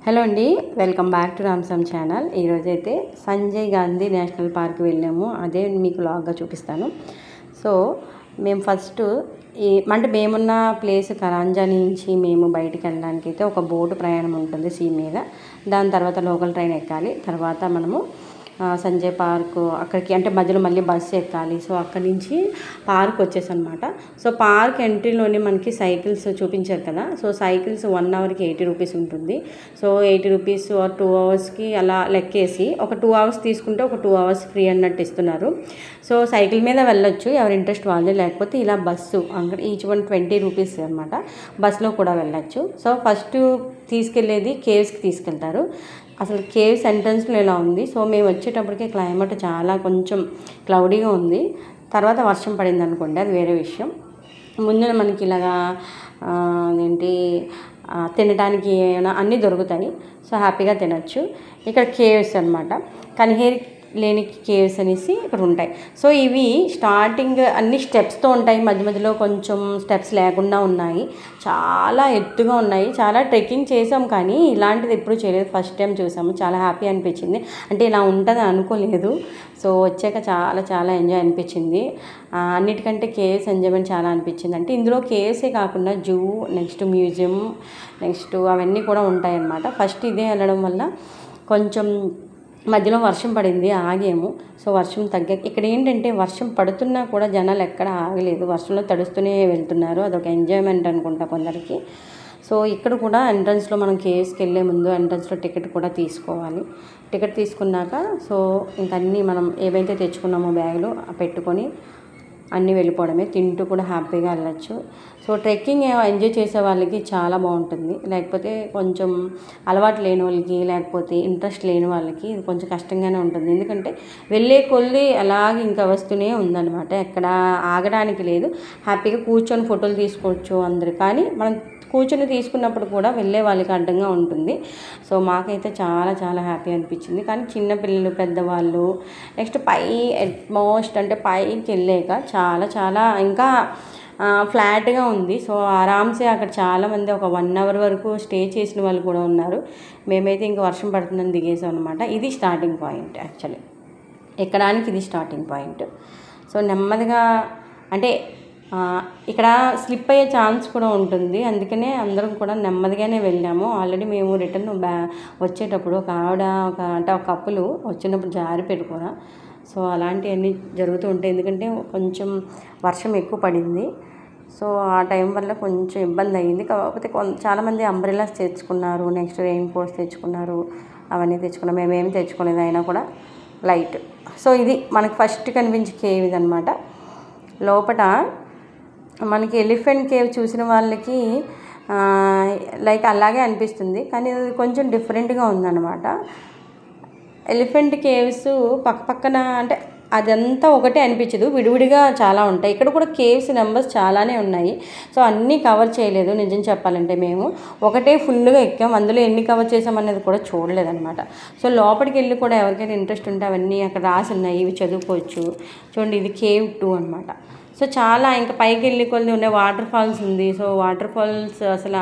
Hello అండి, welcome back to రామ్సమ్ channel. ఈరోజైతే Sanjay Gandhi national park వెళ్ళాము. అదే మీకు లాగ్గా చూపిస్తాను. సో మేము ఫస్ట్ అంటే మేమున్న ప్లేస్ కరాంజా నుంచి మేము బయటికి వెళ్ళడానికి అయితే ఒక బోటు ప్రయాణం ఉంటుంది సీ మీద. దాని తర్వాత లోకల్ ట్రైన్ ఎక్కాలి. తర్వాత మనము సంజయ్ పార్క్ అక్కడికి అంటే మధ్యలో మళ్ళీ బస్సు ఎక్కాలి. సో అక్కడి నుంచి పార్క్ వచ్చేసి అనమాట. సో పార్క్ ఎంట్రీలోనే మనకి సైకిల్స్ చూపించారు కదా. సో సైకిల్స్ 1 అవర్కి 80 రూపీస్ ఉంటుంది. సో 80 రూపీస్ 2 అవర్స్కి అలా లెక్కేసి ఒక 2 అవర్స్ తీసుకుంటే ఒక 2 అవర్స్ ఫ్రీ అన్నట్టు ఇస్తున్నారు. సో సైకిల్ మీద వెళ్ళొచ్చు ఎవరి ఇంట్రెస్ట్ వాళ్ళు, లేకపోతే ఇలా బస్సు అక్కడ ఈచ్ 120 రూపీస్ అనమాట. బస్సులో కూడా వెళ్ళొచ్చు. సో ఫస్ట్ తీసుకెళ్ళేది కేవ్స్కి తీసుకెళ్తారు. అసలు కేవ్స్ ఎంట్రన్స్లో ఇలా ఉంది. సో మేము వచ్చేటప్పటికి క్లైమేట్ చాలా కొంచెం క్లౌడీగా ఉంది. తర్వాత వర్షం పడింది అనుకోండి, అది వేరే విషయం. ముందున మనకి ఇలాగా తినడానికి అన్నీ దొరుకుతాయి. సో హ్యాపీగా తినచ్చు. ఇక్కడ కేవ్స్ అనమాట, కనిహేరి లేని కేవ్స్ అనేసి ఇక్కడ ఉంటాయి. సో ఇవి స్టార్టింగ్ అన్ని స్టెప్స్తో ఉంటాయి, మధ్య మధ్యలో కొంచెం స్టెప్స్ లేకుండా ఉన్నాయి. చాలా ఎత్తుగా ఉన్నాయి. చాలా ట్రెక్కింగ్ చేసాం కానీ ఇలాంటిది ఎప్పుడు చేయలేదు, ఫస్ట్ టైం చూసాము. చాలా హ్యాపీ అనిపించింది. అంటే ఇలా ఉంటుందని అనుకోలేదు. సో వచ్చాక చాలా చాలా ఎంజాయ్ అనిపించింది. అన్నిటికంటే కేవ్స్ ఎంజాయ్మెంట్ చాలా అనిపించింది. అంటే ఇందులో కేవ్సే కాకుండా జూ, నెక్స్ట్ మ్యూజియం, నెక్స్ట్ అవన్నీ కూడా ఉంటాయన్నమాట. ఫస్ట్ ఇదే వెళ్ళడం వల్ల కొంచెం మధ్యలో వర్షం పడింది, ఆగాము. సో వర్షం తగ్గాక ఇక్కడ ఏంటంటే వర్షం పడుతున్నా కూడా జనాలు ఎక్కడ ఆగలేదు, వర్షంలో తడుస్తూనే వెళ్తున్నారు. అదొక ఎంజాయ్మెంట్ అనుకుంటా కొందరికి. సో ఇక్కడ కూడా ఎంట్రన్స్లో మనం కేవ్స్కి వెళ్ళే ముందు ఎంట్రన్స్లో టికెట్ కూడా తీసుకోవాలి. టికెట్ తీసుకున్నాక సో ఇంకన్నీ మనం ఏవైతే తెచ్చుకున్నామో బ్యాగులు పెట్టుకొని అన్నీ వెళ్ళిపోవడమే. తింటూ కూడా హ్యాపీగా వెళ్ళచ్చు. సో ట్రెక్కింగ్ ఎంజాయ్ చేసే వాళ్ళకి చాలా బాగుంటుంది. లేకపోతే కొంచెం అలవాటు లేని వాళ్ళకి, లేకపోతే ఇంట్రెస్ట్ లేని వాళ్ళకి ఇది కొంచెం కష్టంగానే ఉంటుంది. ఎందుకంటే వెళ్ళే కొద్ది అలాగే ఇంకా వస్తూనే ఉందన్నమాట, ఎక్కడ ఆగడానికి లేదు. హ్యాపీగా కూర్చొని ఫోటోలు తీసుకోవచ్చు అందరు. కానీ మనం కూర్చొని తీసుకున్నప్పుడు కూడా వెళ్ళే వాళ్ళకి అడ్డంగా ఉంటుంది. సో మాకైతే చాలా చాలా హ్యాపీ అనిపించింది. కానీ చిన్నపిల్లలు, పెద్దవాళ్ళు, నెక్స్ట్ అట్మోస్ట్ అంటే పైకి వెళ్ళాక చాలా చాలా ఇంకా ఫ్లాట్గా ఉంది. సో ఆరామ్సే అక్కడ చాలామంది ఒక 1 అవర్ వరకు స్టే చేసిన వాళ్ళు కూడా ఉన్నారు. మేమైతే ఇంకా వర్షం పడుతుందని దిగేసాం అనమాట. ఇది స్టార్టింగ్ పాయింట్. యాక్చువల్లీ ఎక్కడానికి ఇది స్టార్టింగ్ పాయింట్. సో నెమ్మదిగా అంటే ఇక్కడ స్లిప్ అయ్యే ఛాన్స్ కూడా ఉంటుంది. అందుకనే అందరం కూడా నెమ్మదిగానే వెళ్ళాము. ఆల్రెడీ మేము రిటర్న్ వచ్చేటప్పుడు ఒక ఆవిడ ఒక కప్పులు వచ్చినప్పుడు జారి పెట్టుకున్నా. సో అలాంటివన్నీ జరుగుతూ ఉంటాయి. ఎందుకంటే కొంచెం వర్షం ఎక్కువ పడింది. సో ఆ టైం వల్ల కొంచెం ఇబ్బంది అయ్యింది. కాకపోతే చాలామంది అంబ్రెలాస్ తెచ్చుకున్నారు, నెక్స్ట్ రెయిన్ కోట్స్ తెచ్చుకున్నారు, అవన్నీ తెచ్చుకున్నాం. మేమేమి తెచ్చుకోలేదు, అయినా కూడా లైట్. సో ఇది మనకు ఫస్ట్ కనిపించే కేవ్ ఇదనమాట. లోపల మనకి ఎలిఫెంట్ కేవ్ చూసిన వాళ్ళకి లైక్ అలాగే అనిపిస్తుంది, కానీ అది కొంచెం డిఫరెంట్గా ఉందన్నమాట. ఎలిఫెంట్ కేవ్స్ పక్కన అంటే అదంతా ఒకటే అనిపించదు, విడివిడిగా చాలా ఉంటాయి. ఇక్కడ కూడా కేవ్స్ నెంబర్స్ చాలానే ఉన్నాయి. సో అన్నీ కవర్ చేయలేదు నిజం చెప్పాలంటే. మేము ఒకటే ఫుల్గా ఎక్కాం, అందులో ఎన్ని కవర్ చేసామనేది కూడా చూడలేదన్నమాట. సో లోపలికి వెళ్ళి కూడా ఎవరికైనా ఇంట్రెస్ట్ ఉంటే అవన్నీ అక్కడ రాసి ఉన్నాయి, ఇవి చదువుకోవచ్చు. చూడండి, ఇది కేవ్ 2 అనమాట. సో చాలా ఇంకా పైకి వెళ్ళి కొద్ది ఉన్నాయి. వాటర్ ఫాల్స్ ఉంది. సో వాటర్ ఫాల్స్ అసలు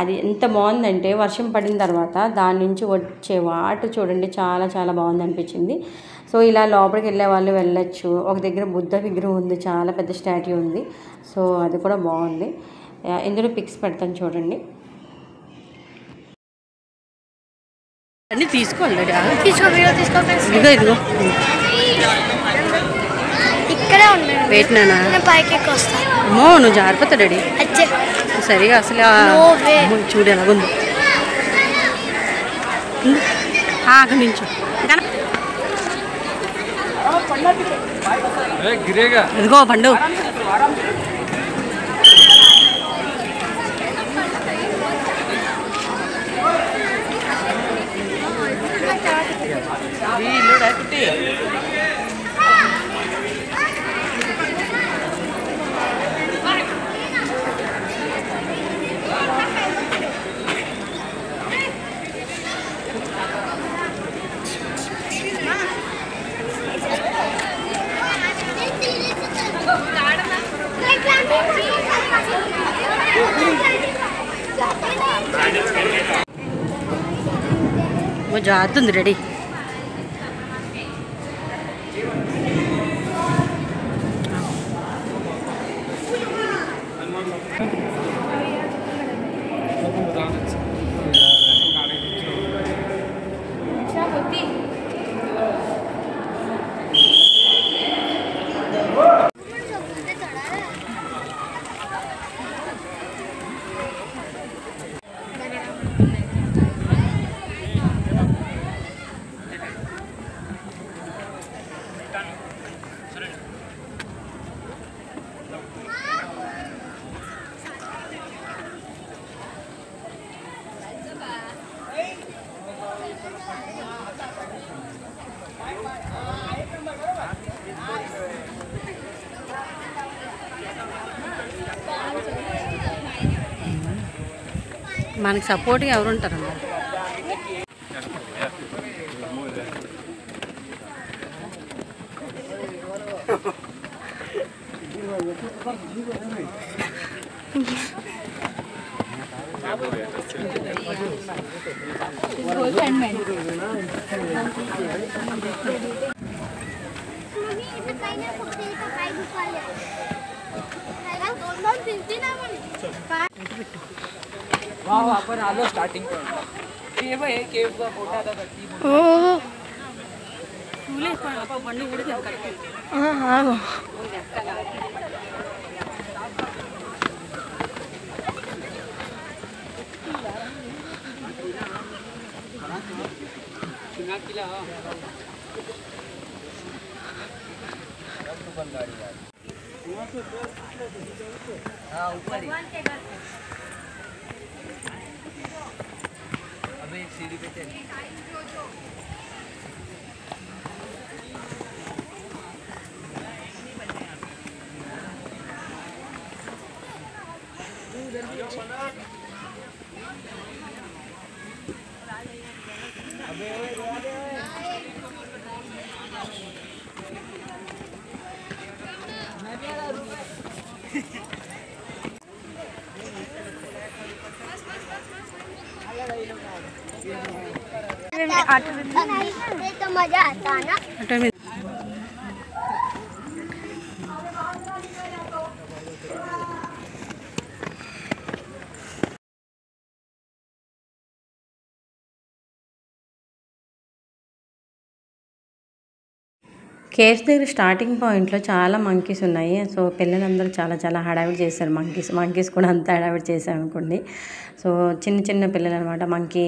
అది ఎంత బాగుందంటే వర్షం పడిన తర్వాత దాని నుంచి వచ్చే వాటర్ చూడండి, చాలా చాలా బాగుంది అనిపించింది. సో ఇలా లోపలికి వెళ్ళే వాళ్ళు వెళ్ళచ్చు. ఒక దగ్గర బుద్ధ విగ్రహం ఉంది, చాలా పెద్ద స్టాట్యూ ఉంది. సో అది కూడా బాగుంది. ఇందులో పిక్స్ పెడతాను చూడండి. అన్నీ తీసుకోవాలి, ఇదిగో ఇక్కడే ఉండండి. వెయిట్ నానా, పైకి వస్తాను. అమ్మో నువ్వు జారిపోతా డాడీ. సరిగా అసలు చూడు ఎలాగుంది. అక్కడి నుంచి ఇదిగో పండు. జారుతుంది రెడీ. మనకి సపోర్ట్గా ఎవరు ఉంటారమ్మా? आपण आलो स्टार्टिंग केव आहे केवचा फोटा आता करती अबे एक सीढ़ी पे चल तो मजा आता ना. కేవ్స్ దగ్గర స్టార్టింగ్ పాయింట్లో చాలా మంకీస్ ఉన్నాయి. సో పిల్లలందరూ చాలా హడావిడి చేశారు. మంకీస్ కూడా అంత హడావిడి చేశారు అనుకోండి. సో చిన్న పిల్లలు అనమాట, మంకీ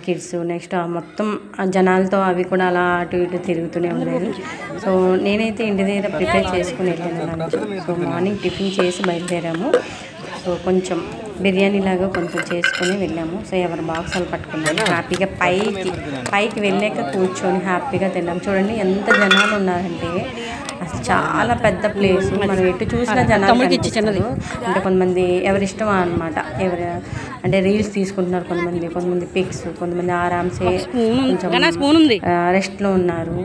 కిడ్స్. నెక్స్ట్ మొత్తం జనాలతో అవి కూడా అలా అటు ఇటు తిరుగుతూనే ఉండేది. సో నేనైతే ఇంటి దగ్గర ప్రిపేర్ చేసుకుని వెళ్ళాను లంచ్. సో మార్నింగ్ టిఫిన్ చేసి బయలుదేరాము. సో కొంచెం బిర్యానీ లాగా కొంచెం చేసుకొని వెళ్ళాము. సో ఎవరి బాక్స్ వాళ్ళు పట్టుకున్నాము. హ్యాపీగా పైకి వెళ్ళాక కూర్చొని హ్యాపీగా తిన్నాము. చూడండి ఎంత జనాలు ఉన్నారంటే, అసలు చాలా పెద్ద ప్లేస్. మనం ఎటు చూసినా జనాలు కనిపిస్తున్నారు. అంటే కొంతమంది ఎవరిష్టం అనమాట, అంటే రీల్స్ తీసుకుంటున్నారు, కొంతమంది పిక్స్, కొంతమంది ఆరామ్సే కొంచెం రెస్ట్లో ఉన్నారు.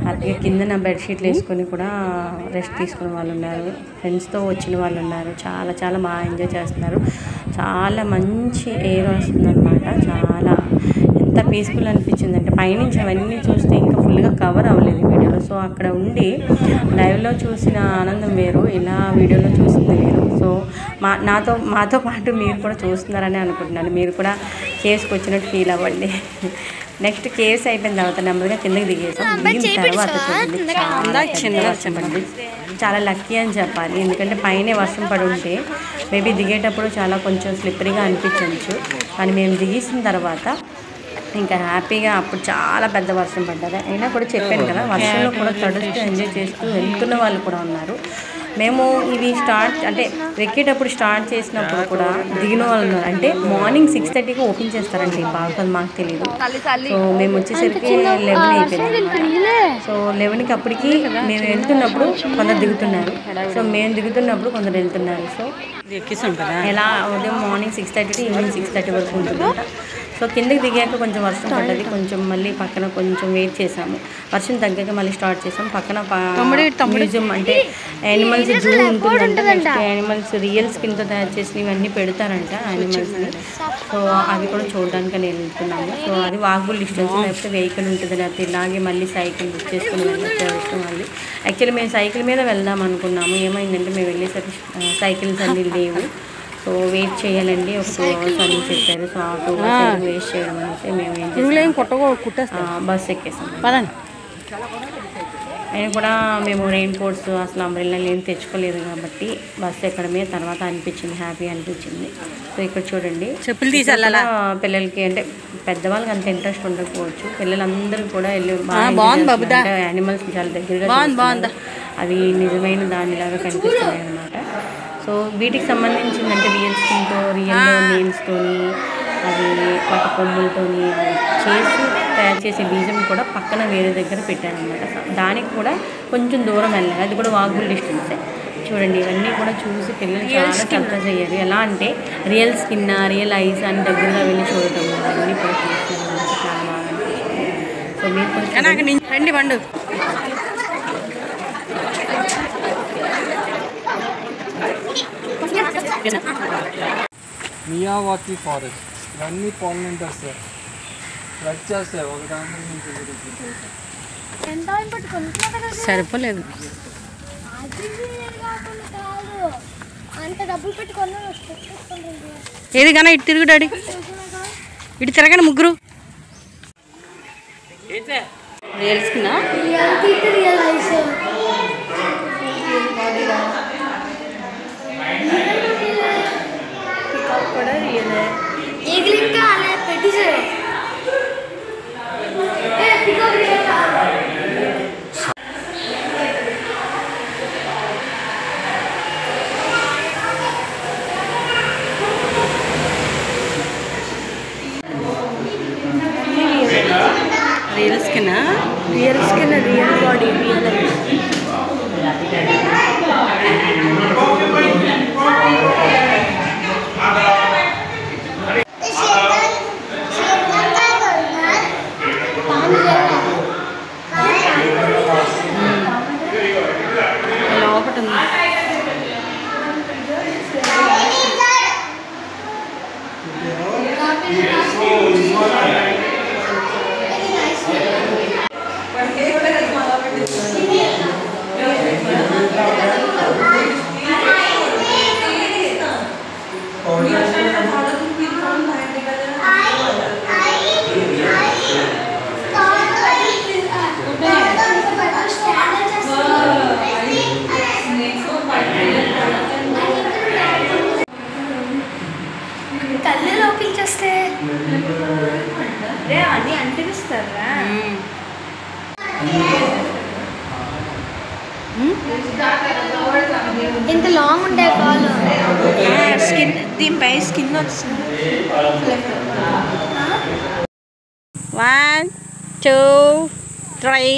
హ్యాపీగా కిందన బెడ్షీట్లు వేసుకొని కూడా రెస్ట్ తీసుకునే వాళ్ళు ఉన్నారు. ఫ్రెండ్స్తో వచ్చిన వాళ్ళు ఉన్నారు. చాలా బాగా ఎంజాయ్ చేస్తున్నారు. చాలా మంచి ఎయిర్ వస్తుందన్నమాట. చాలా ఎంత పీస్ఫుల్ అనిపించింది అంటే, పైనుంచి అవన్నీ చూస్తే ఇంకా ఫుల్గా కవర్ అవ్వలేదు వీడియోలో. సో అక్కడ ఉండి లైవ్లో చూసిన ఆనందం వేరు, ఇలా వీడియోలో చూసింది వేరు. సో మాతో పాటు మీరు కూడా చూస్తున్నారని అనుకుంటున్నాను. మీరు కూడా కేవ్స్కి వచ్చినట్టు ఫీల్ అవ్వండి. నెక్స్ట్ కేవ్స్ అయిపోయిన తర్వాత నెమ్మదిగా కిందకి దిగేసాం. దిగిన తర్వాత చూడండి చాలా లక్కీ అని చెప్పాలి. ఎందుకంటే పైనే వర్షం పడి ఉంటే మేబీ దిగేటప్పుడు చాలా కొంచెం స్లిప్పరీగా అనిపించవచ్చు. కానీ మేము దిగేసిన తర్వాత ఇంకా హ్యాపీగా, అప్పుడు చాలా పెద్ద వర్షం పడ్డది. అయినా కూడా చెప్పాను కదా, వర్షంలో కూడా తడుస్తూ ఎంజాయ్ చేస్తూ వెళ్తున్న వాళ్ళు కూడా ఉన్నారు. మేము ఇవి ఎక్కేటప్పుడు స్టార్ట్ చేసినప్పుడు కూడా దిగిన వాళ్ళు ఉన్నారు. అంటే మార్నింగ్ 6:30కి ఓపెన్ చేస్తారండి, బాగా మాకు తెలియదు. సో మేము వచ్చేసరికి 11 అయిపోయింది. సో 11కి అప్పటికి మేము వెళ్తున్నప్పుడు కొందరు దిగుతున్నారు. సో మేము దిగుతున్నప్పుడు కొందరు వెళ్తున్నారు. సో ఎలా ఉదయం మార్నింగ్ 6:30 టు ఈవినింగ్ 6:30 వరకు ఉంటుందంట. సో కిందకి దిగాక కొంచెం వర్షం పడ్డది, కొంచెం మళ్ళీ పక్కన కొంచెం వెయిట్ చేసాము. వర్షం తగ్గాక మళ్ళీ స్టార్ట్ చేసాము. పక్కన మ్యూజియం అంటే యానిమల్స్ జూ ఉంటుందంట. నెక్స్ట్ యానిమల్స్ రియల్ స్కిన్తో తయారు చేసినవి ఇవన్నీ పెడతారంట యానిమల్స్ని. సో అవి కూడా చూడడానికి నేను వెళ్తున్నాము. సో అది వాకబుల్ డిస్టెన్స్, లేకపోతే వెహికల్ ఉంటుంది, లేకపోతే ఇలాగే మళ్ళీ సైకిల్ బుక్ చేసుకుని వెళ్ళొచ్చు ఇష్టం వాళ్ళు. యాక్చువల్లీ మేము సైకిల్ మీద వెళ్దాం అనుకున్నాము. ఏమైందంటే మేము వెళ్ళేసరికి సైకిల్స్ అన్నీ లేవు. సో వెయిట్ చేయాలండి, ఒక 2 hours అని చెప్పారు. సో ఆ 2 hours వేస్ట్ చేయడం అయితే మేము ఏం చేస్తాం, బస్ ఎక్కేసాం. పదండి. అయినా కూడా మేము రెయిన్ కోట్స్ అసలు అంబ్రెల్లాలు ఏం తెచ్చుకోలేదు కాబట్టి బస్సు ఎక్కడమే తర్వాత అనిపించింది, హ్యాపీ అనిపించింది. సో ఇక్కడ చూడండి, చెప్పులు తీసేలా పిల్లలకి అంటే పెద్దవాళ్ళకి అంత ఇంట్రెస్ట్ ఉండకపోవచ్చు, పిల్లలందరూ కూడా వెళ్ళి యానిమల్స్ చాలా దగ్గరగా అవి నిజమైన దానిలాగా కనిపిస్తున్నాయి అన్నమాట. సో వీటికి సంబంధించిందంటే రియల్ స్కిన్తో, రియల్ నెయిల్స్తోని, అది వాటి కొమ్ములతోని చేసి తయారు చేసే బీజం కూడా పక్కన వేరే దగ్గర పెట్టారనమాట. దానికి కూడా కొంచెం దూరం వెళ్ళాలి, అది కూడా వాకబుల్ డిస్టెన్సే. చూడండి ఇవన్నీ కూడా చూసి పిల్లలు చాలా సర్ప్రైజ్ అయ్యారు. ఎలా అంటే రియల్ స్కిన్, రియల్ ఐస్ అని దగ్గరగా వెళ్ళి చూడటం అన్నీ కూడా చూస్తున్నారు, చాలా బాగా అనిపిస్తుంది. సో మీరు కూడా రండి బండు. మియావాకీ ఫారెస్ట్ ఇవన్నీ పాలినేటర్స్ రచ్ చేస్తాయి ఒక దాంట్లో నుంచి. సరిపోలేదు, ఏది కానీ ఇటు తిరుగు డాడీ, ఇటు తిరగండి ముగ్గురు. రియల్ స్కిన్ కూడా రియలే. Real skin, real skin, real body, real లోపట ఉంది. అన్నీ అంటిస్తారా? ఇంత లాంగ్ ఉంటాయి కాలు. స్కిన్ దీనిపై స్కిన్ వస్తుంది. 1 2 3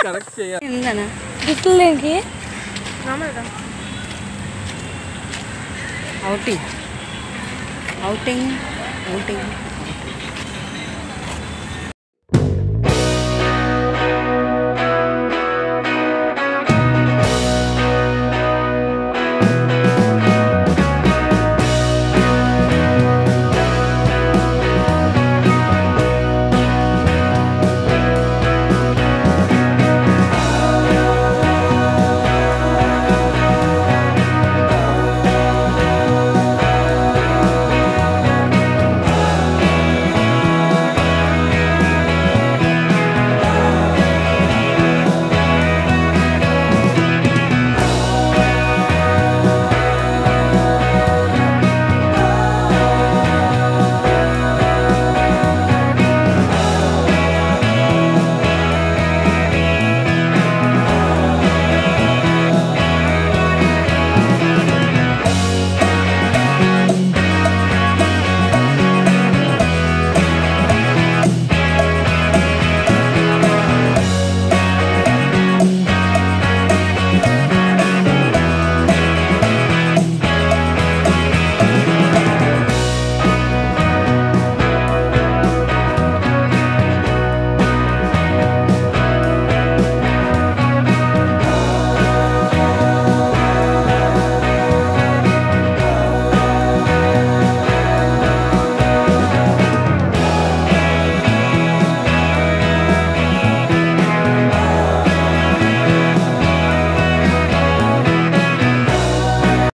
కరెక్ట్ చేయాలి. గిట్లకి outing